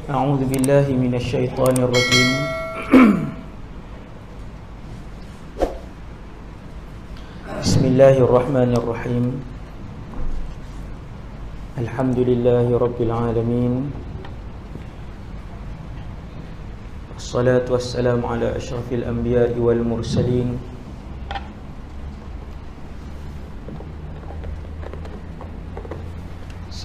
أعوذ بالله من الشيطان الرجيم. بسم الله الرحمن الرحيم. الحمد لله رب العالمين، والصلاة والسلام على أشرف الأنبياء والمرسلين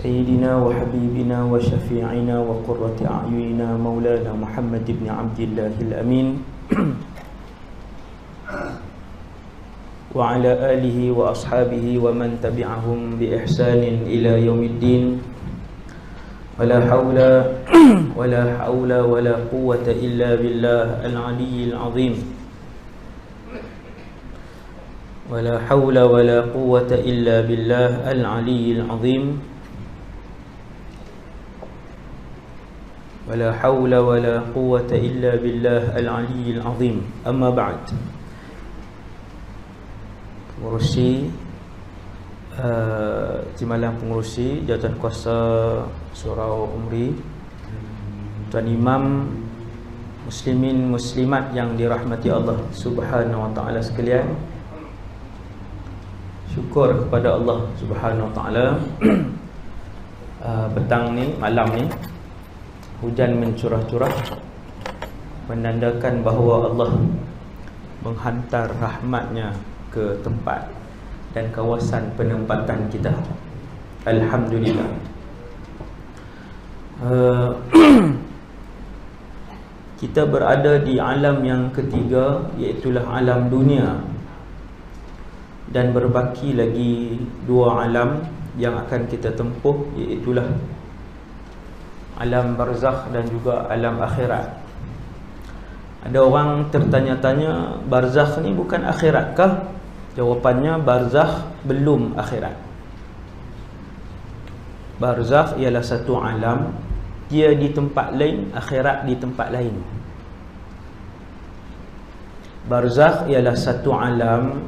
سيدنا وحبيبنا وشفيعنا وقرة أعيننا مولانا محمد بن عبد الله الأمين وعلى آله وأصحابه ومن تبعهم بإحسان إلى يوم الدين. ولا حول ولا قوة إلا بالله العلي العظيم. ولا حول ولا قوة إلا بالله العلي العظيم. ولا حول ولا قوة إلا بالله العلي العظيم. أما بعد. Pengurusi Timbalan Pengurusi Jawatan Kuasa Surau Umri, Tuan Imam, Muslimin Muslimat yang dirahmati Allah Subhanahu Wa Taala sekalian, syukur kepada Allah Subhanahu Wa Taala. Petang ni, malam ni hujan mencurah-curah, menandakan bahawa Allah menghantar rahmatnya ke tempat dan kawasan penempatan kita. Alhamdulillah. Kita berada di alam yang ketiga, iaitulah alam dunia, dan berbaki lagi dua alam yang akan kita tempuh, iaitulah alam barzakh dan juga alam akhirat. Ada orang tertanya-tanya, barzakh ni bukan akhirat kah? Jawapannya, barzakh belum akhirat. Barzakh ialah satu alam, dia di tempat lain, akhirat di tempat lain. Barzakh ialah satu alam,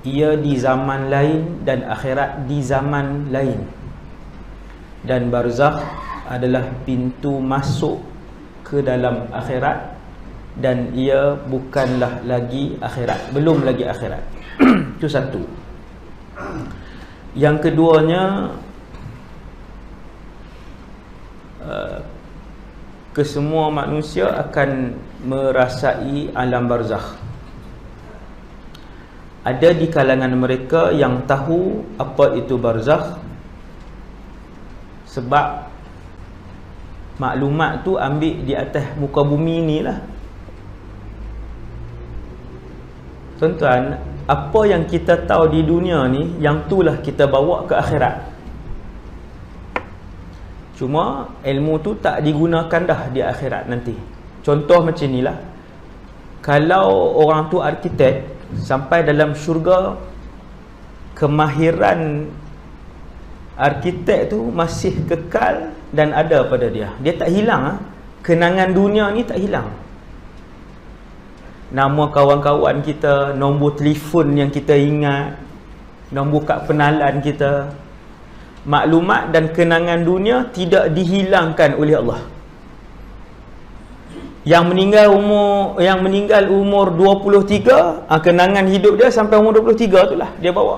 ia di zaman lain dan akhirat di zaman lain. Dan barzakh adalah pintu masuk ke dalam akhirat, dan ia bukanlah lagi akhirat, belum lagi akhirat. Itu satu. Yang keduanya, kesemua manusia akan merasai alam barzakh. Ada di kalangan mereka yang tahu apa itu barzakh, sebab maklumat tu ambil di atas muka bumi ni lah. Tuan-tuan, apa yang kita tahu di dunia ni, yang itulah kita bawa ke akhirat. Cuma ilmu tu tak digunakan dah di akhirat nanti. Contoh macam ni lah. Kalau orang tu arkitek, sampai dalam syurga, kemahiran arkitek tu masih kekal dan ada pada dia. Dia tak hilang. Kenangan dunia ni tak hilang. Nama kawan-kawan kita, nombor telefon yang kita ingat, nombor kad penalan kita, maklumat dan kenangan dunia tidak dihilangkan oleh Allah. Yang meninggal umur 23, kenangan hidup dia sampai umur 23 tu lah dia bawa.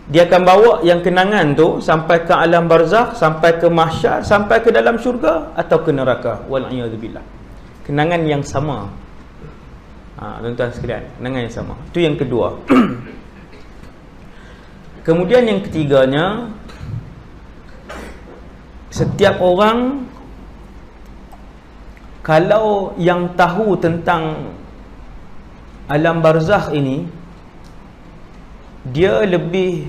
Dia akan bawa yang kenangan tu sampai ke alam barzakh, sampai ke mahsyar, sampai ke dalam syurga atau ke neraka. Wal'iyadzubillah. Kenangan yang sama. Tuan-tuan sekalian, kenangan yang sama. Itu yang kedua. Kemudian yang ketiganya, setiap orang kalau yang tahu tentang alam barzakh ini, dia lebih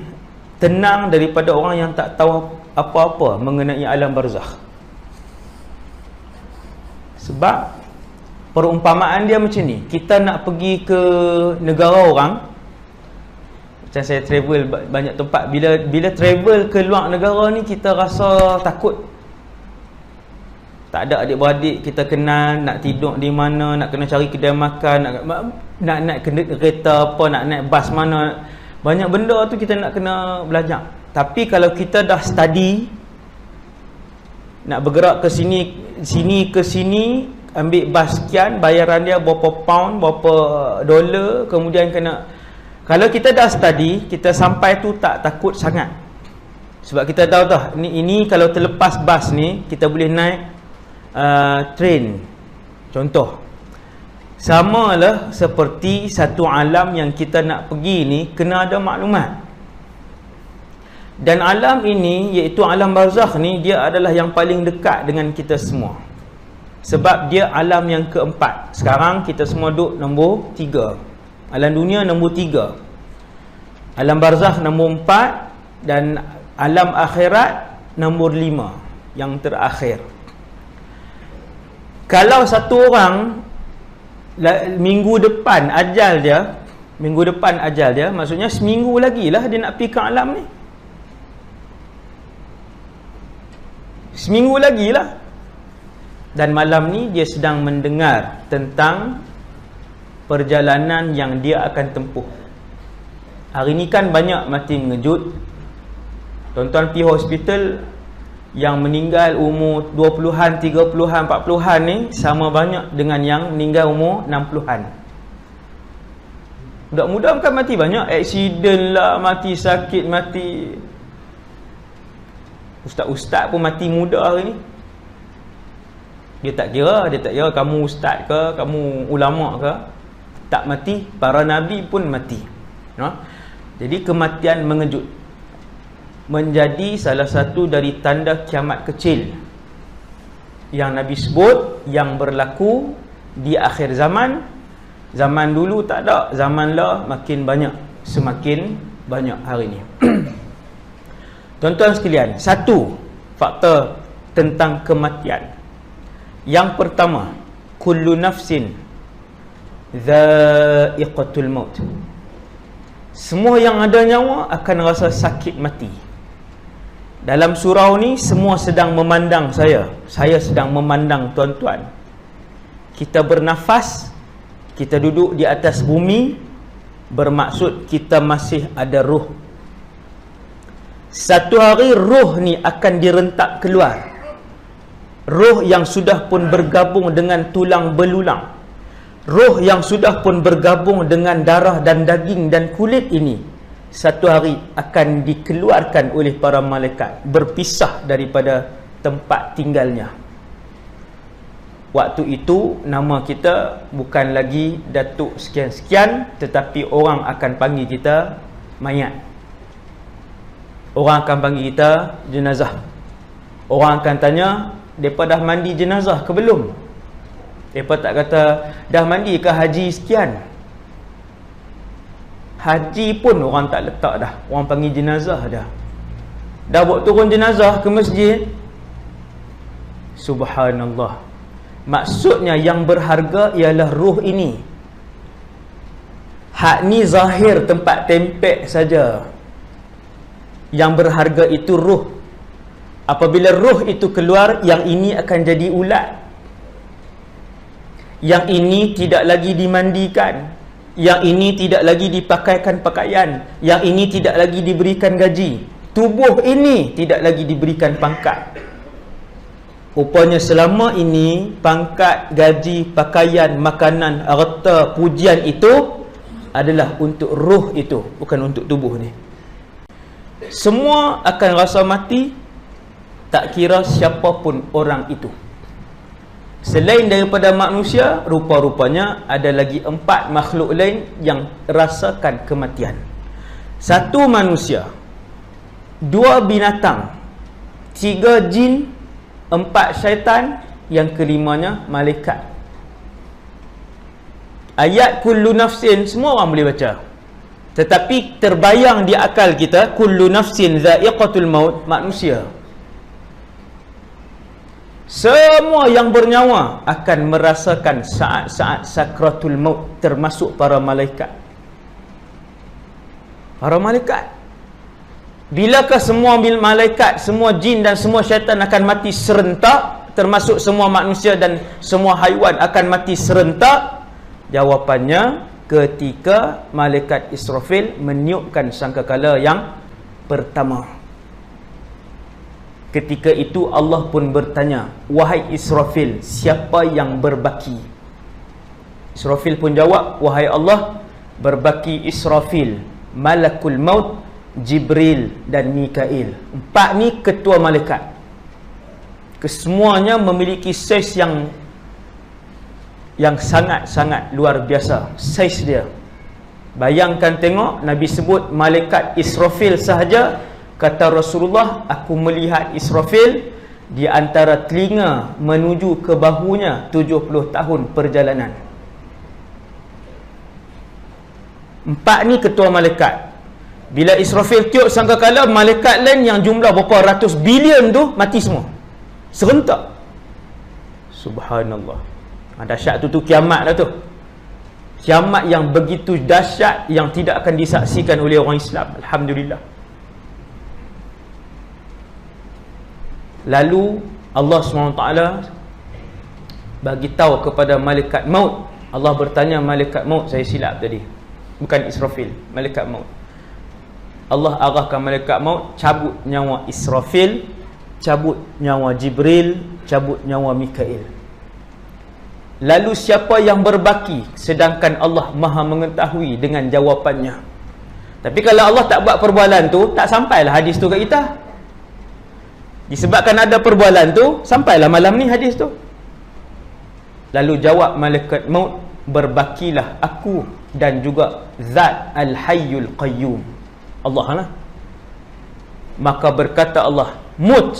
tenang daripada orang yang tak tahu apa-apa mengenai alam barzakh. Sebab perumpamaan dia macam ni, kita nak pergi ke negara orang. Macam saya travel banyak tempat, bila travel ke luar negara ni, kita rasa takut. Tak ada adik-beradik kita kenal, nak tidur di mana, nak kena cari kedai makan, nak naik kereta apa, nak naik bas mana. Banyak benda tu kita nak kena belajar. Tapi kalau kita dah study, nak bergerak ke sini ke sini, ambil bas sekian, bayaran dia berapa pound, berapa dolar, kemudian kena. Kalau kita dah study, kita sampai tu tak takut sangat. Sebab kita tahu dah, ini kalau terlepas bas ni, kita boleh naik train. Contoh. Sama lah seperti satu alam yang kita nak pergi ni, kena ada maklumat. Dan alam ini, iaitu alam barzakh ni, dia adalah yang paling dekat dengan kita semua. Sebab dia alam yang keempat. Sekarang kita semua duduk nombor 3. Alam dunia nombor 3. Alam barzakh nombor 4. Dan alam akhirat nombor 5, yang terakhir. Kalau satu orang minggu depan ajal dia, maksudnya seminggu lagi lah dia nak pergi ke alam ni. Seminggu lagi lah. Dan malam ni dia sedang mendengar tentang perjalanan yang dia akan tempuh. Hari ni kan banyak mati mengejut. Tuan-tuan pergi hospital, yang meninggal umur 20-an, 30-an, 40-an ni sama banyak dengan yang meninggal umur 60-an. Budak-budak kan mati banyak. Aksiden lah, mati sakit, mati. Ustaz-ustaz pun mati muda hari ni. Dia tak kira kamu ustaz ke, kamu ulama ke, tak mati. Para nabi pun mati. Jadi kematian mengejut menjadi salah satu dari tanda kiamat kecil yang Nabi sebut, yang berlaku di akhir zaman. Zaman dulu tak ada, zaman lah makin banyak, semakin banyak hari ni. Tuan-tuan sekalian, satu fakta tentang kematian. Yang pertama, kullu nafsin dha'iqatul maut. Semua yang ada nyawa akan rasa sakit mati. Dalam surau ni semua sedang memandang saya sedang memandang tuan-tuan. Kita bernafas, kita duduk di atas bumi, bermaksud kita masih ada ruh. Satu hari ruh ni akan direntak keluar. Ruh yang sudah pun bergabung dengan tulang belulang, ruh yang sudah pun bergabung dengan darah dan daging dan kulit ini, satu hari akan dikeluarkan oleh para malaikat, berpisah daripada tempat tinggalnya. Waktu itu nama kita bukan lagi Datuk sekian-sekian, tetapi orang akan panggil kita mayat. Orang akan panggil kita jenazah. Orang akan tanya, mereka dah mandi jenazah ke belum? Mereka tak kata, dah mandi ke haji sekian? Haji pun orang tak letak dah, orang panggil jenazah dah. Dah buat turun jenazah ke masjid. Subhanallah. Maksudnya yang berharga ialah ruh ini. Hak ni zahir tempat tempek saja. Yang berharga itu ruh. Apabila ruh itu keluar, yang ini akan jadi ulat. Yang ini tidak lagi dimandikan. Yang ini tidak lagi dipakaikan pakaian. Yang ini tidak lagi diberikan gaji. Tubuh ini tidak lagi diberikan pangkat. Rupanya selama ini pangkat, gaji, pakaian, makanan, harta, pujian itu adalah untuk ruh itu, bukan untuk tubuh ni. Semua akan rasa mati, tak kira siapapun orang itu. Selain daripada manusia, rupa-rupanya ada lagi 4 makhluk lain yang rasakan kematian. 1 manusia, 2 binatang, 3 jin, 4 syaitan, yang kelimanya malaikat. Ayat kullu nafsin semua orang boleh baca. Tetapi terbayang di akal kita, kullu nafsin dha'iqatul maut, manusia. Semua yang bernyawa akan merasakan saat-saat sakratul maut, termasuk para malaikat. Para malaikat. Bilakah semua malaikat, semua jin dan semua syaitan akan mati serentak, termasuk semua manusia dan semua haiwan akan mati serentak? Jawapannya, ketika malaikat Israfil meniupkan sangkakala yang pertama. Ketika itu Allah pun bertanya, wahai Israfil, siapa yang berbaki? Israfil pun jawab, wahai Allah, berbaki Israfil, Malakul Maut, Jibril dan Mikail. 4 ni ketua malaikat. Kesemuanya memiliki saiz yang sangat-sangat luar biasa. Saiz dia, bayangkan tengok, Nabi sebut malaikat Israfil sahaja. Kata Rasulullah, aku melihat Israfil di antara telinga menuju ke bahunya 70 tahun perjalanan. 4 ni ketua malaikat. Bila Israfil tiup sangkakala, malaikat lain yang jumlah berapa ratus bilion tu mati semua serentak. Subhanallah. Dahsyat tu kiamat dah tu. Kiamat yang begitu dahsyat, yang tidak akan disaksikan oleh orang Islam. Alhamdulillah. Lalu Allah SWT bagi tahu kepada malaikat maut. Allah bertanya malaikat maut, saya silap tadi, bukan Israfil, malaikat maut. Allah arahkan malaikat maut, cabut nyawa Israfil, cabut nyawa Jibril, cabut nyawa Mikail. Lalu siapa yang berbaki? Sedangkan Allah Maha mengetahui dengan jawapannya. Tapi kalau Allah tak buat perbualan tu, tak sampailah hadis tu kat kita. Disebabkan ada perbualan tu, sampailah malam ni hadis tu. Lalu jawab malaikat maut, berbakilah aku dan juga Zat Al-Hayyul Qayyum, Allah lah. Maka berkata Allah, mut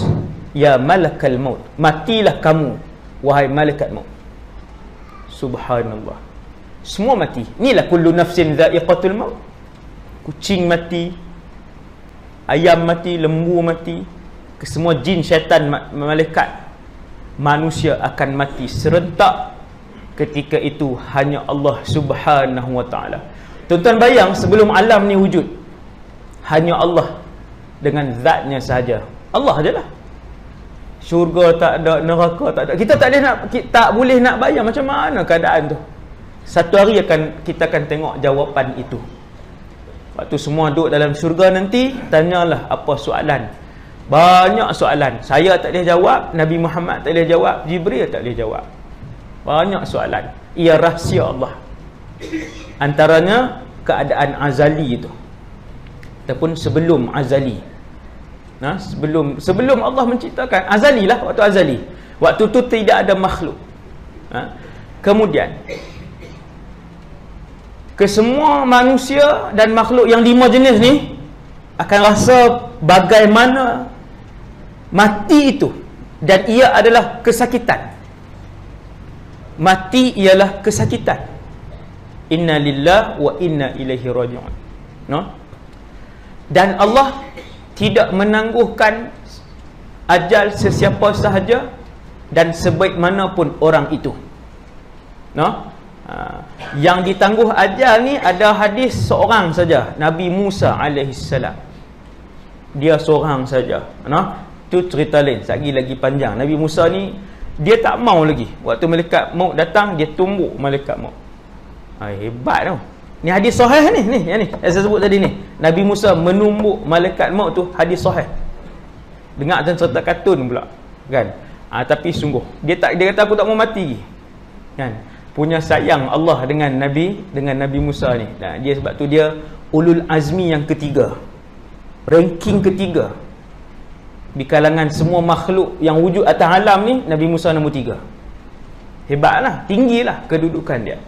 ya malakal maut, matilah kamu wahai malaikat maut. Subhanallah. Semua mati. Inilah kullu nafsin dha'iqatul maut. Kucing mati, ayam mati, lembu mati, kesemua jin, syaitan, malaikat, manusia akan mati serentak. Ketika itu hanya Allah Subhanahu wa ta'ala. Tuan-tuan bayang, sebelum alam ni wujud, hanya Allah dengan zatnya sahaja. Allah ajalah. Syurga tak ada, neraka tak ada. Kita tak boleh nak bayang macam mana keadaan tu. Satu hari kita akan tengok jawapan itu. Waktu semua duduk dalam syurga nanti, tanyalah apa soalan. Banyak soalan. Saya tak boleh jawab, Nabi Muhammad tak boleh jawab, Jibril tak boleh jawab. Banyak soalan. Ia rahsia Allah. Antaranya keadaan azali itu, ataupun sebelum azali. Sebelum Allah menciptakan, azali lah, waktu azali. Waktu tu tidak ada makhluk. Kemudian kesemua manusia dan makhluk yang 5 jenis ni akan rasa bagaimana mati itu, dan ia adalah kesakitan. Mati ialah kesakitan. Inna lillahi wa inna ilaihi raji'un. Dan Allah tidak menangguhkan ajal sesiapa sahaja dan sebaik manapun orang itu. Yang ditangguh ajal ni ada hadis seorang saja, Nabi Musa alaihissalam. Dia seorang saja. Tu cerita lain, lagi panjang. Nabi Musa ni dia tak mau lagi. Waktu malaikat maut datang, dia tumbuk malaikat maut. Hebat tau. Ni hadis sahih ni, yang saya sebut tadi ni. Nabi Musa menumbuk malaikat maut tu, hadis sahih. Dengar macam cerita kartun pula, kan? Tapi sungguh dia kata aku tak mau mati, kan? Punya sayang Allah dengan Nabi Musa ni. Dia sebab tu dia ulul azmi yang ketiga, ranking ketiga di kalangan semua makhluk yang wujud atas alam ni. Nabi Musa nombor 3. Hebatlah, tinggilah kedudukan dia.